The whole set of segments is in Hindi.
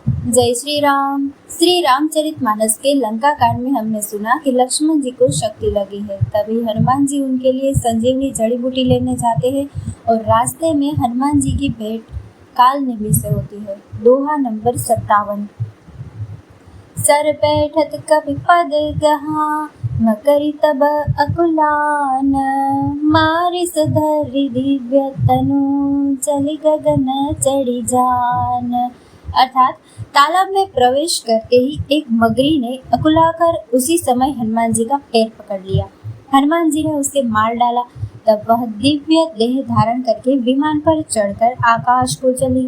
जय श्री राम। श्री रामचरितमानस के लंका कांड में हमने सुना कि लक्ष्मण जी को शक्ति लगी है। तभी हनुमान जी उनके लिए संजीवनी जड़ी बूटी लेने जाते हैं और रास्ते में हनुमान जी की भेंट काल नेमी से होती है। दोहा नंबर 57। सर बैठत कपि पद गहा, मकरि तब अकुलान, मारिस धरि दिव्य तनु, चली गगन चढ़ी जान। अर्थात तालाब में प्रवेश करते ही एक मगरी ने अकुलाकर उसी समय हनुमान जी का पैर पकड़ लिया। हनुमान जी ने उसे मार डाला। तब वह दिव्य देह धारण करके विमान पर चढ़कर आकाश को चली।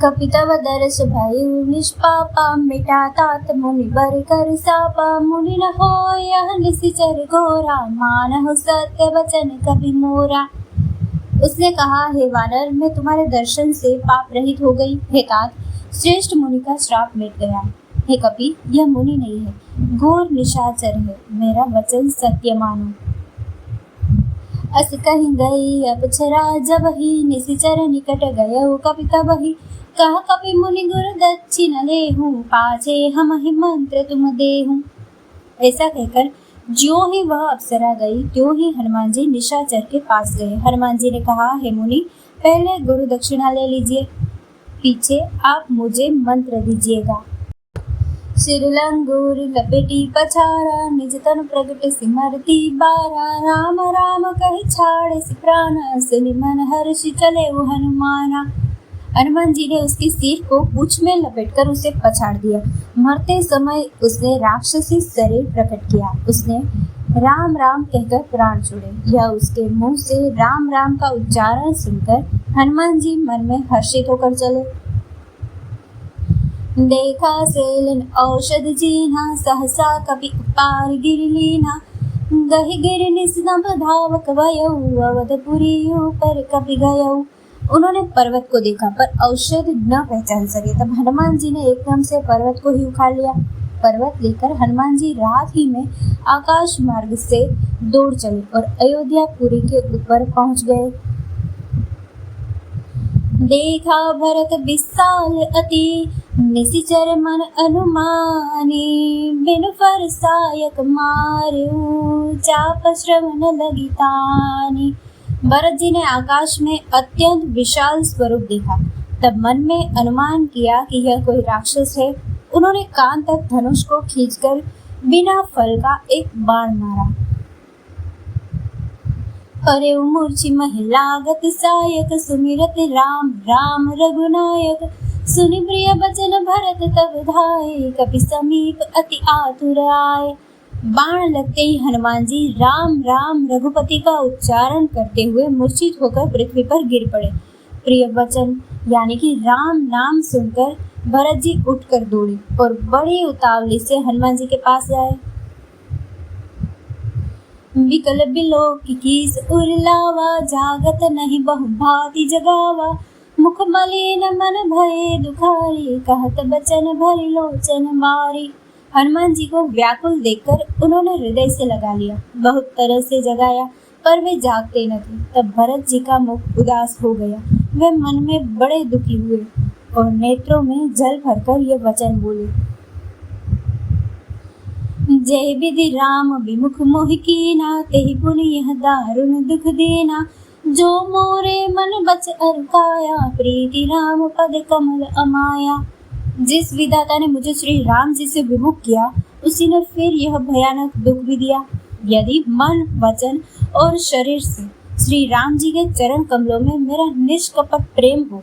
कपि तब दर्श भयउ निष्पापा, मिटा तात मुनि बर कर सापा, मुनि न होय यह निशिचर घोरा, मानहु सत्य वचन कपि मोरा। उसने कहा, हे वानर, मैं तुम्हारे दर्शन से पाप रहित हो गई। हे तात, श्रेष्ठ मुनि का श्राप मिट गया। हे कपि, यह मुनि नहीं है, घोर निशाचर है, मेरा वचन सत्य मानो। अस कहीं गई अप्सरा जब ही, निशिचर निकट गयउ कपि तबहि, कह कपि मुनि गुरु दक्षिण लेहूं, पाछे हम ही मंत्र तुम देहूं। ऐसा कहकर ज्यों ही वह अप्सरा गई त्यों ही हनुमान जी निशाचर के पास गए। हनुमान जी ने कहा, हे मुनि, पहले गुरु दक्षिणा ले लीजिए, पीछे आप मुझे मंत्र दीजिएगा। सिरलंगूर लपेटी पछाड़ा, निज तन प्रगट सिमरती बारा, राम राम कहि छाड़े सि प्राण, सुनि मन हर्षि चले वो हनुमाना। हनुमान जी ने उसके सिर को पूंछ में लपेटकर उसे पछाड़ दिया। मरते समय उसने राक्षसी शरीर प्रकट किया। उसने राम राम कहकर प्राण छोड़े। यह उसके मुंह से राम राम का उच्चारण सुनकर हनुमान जी मन में हर्षित होकर चले। देखा सेलन औषध जीना, सहसा कपि उपार गिर लीना, गहि गिर निस्नभ धावक भयउ, अवधपुरी ऊपर कपि गयउ। उन्होंने पर्वत को देखा पर औषध न पहचान सके। तब हनुमान जी ने एकदम से पर्वत को ही उखाड़ लिया। पर्वत लेकर हनुमान जी रात ही में आकाश मार्ग से दौड़ चले और अयोध्यापुरी के ऊपर पहुंच गए। देखा भरत विशाल अति, निशिचर मन अनुमानी, बिनु फर सायक मारऊ, चाप श्रवण लगी तानी। भरत जी ने आकाश में अत्यंत विशाल स्वरूप देखा। तब मन में अनुमान किया कि यह कोई राक्षस है। उन्होंने कान तक धनुष को खींचकर बिना फल का एक बाण मारा। अरे मूर्छि महिलागत सायक, सुमिरत राम राम रघुनायक, सुनि प्रिय बचन भरत तब धाये, कपि समीप अति आतुर आए। बाण लगते ही हनुमान जी राम राम रघुपति का उच्चारण करते हुए मूर्छित होकर पृथ्वी पर गिर पड़े। प्रिय वचन यानी कि राम नाम सुनकर भरत जी उठकर दौड़े और बड़ी उतावली से हनुमान जी के पास आए। विकल बिलोक कीस उर्लावा, जागत नहीं बहु भांति जगावा, मुख मलिन मन भये दुखारी, कहत बचन भरि लोचन मारी। हनुमान जी को व्याकुल देखकर उन्होंने हृदय से लगा लिया, बहुत तरह से जगाया पर वे जागते न थे। तब भरत जी का मुख उदास हो गया। वे मन में बड़े दुखी हुए और नेत्रों में जल भरकर ये वचन बोले। जय विधि राम विमुख मोह कीना, तेहि पुनि यह दारुण दुख देना, जो मोरे मन बच अरुकाया, प्रीति राम पद कमल अमाया। जिस विधाता ने मुझे श्री राम जी से विमुख किया, उसी ने फिर यह भयानक दुख भी दिया। यदि मन, वचन और शरीर से श्री राम जी के चरण कमलों में मेरा निष्कपट प्रेम हो,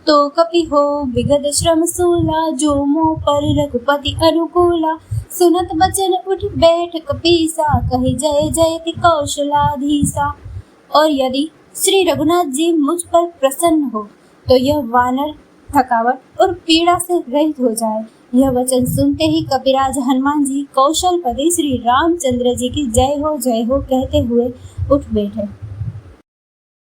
तो कपि हो विगत श्रम सूला, जो मोह पर रघुपति अनुकूला, सुनत बचन उठ बैठ कपीसा, कहि जय जयति कौशलाधीसा। और यदि श्री रघुनाथ जी मुझ पर प्रसन्न हो, तो यह वानर थकावट और पीड़ा से रहित हो जाए। यह वचन सुनते ही कपिराज हनुमान जी कौशलपति श्री रामचंद्र जी की जय हो कहते हुए उठ बैठे।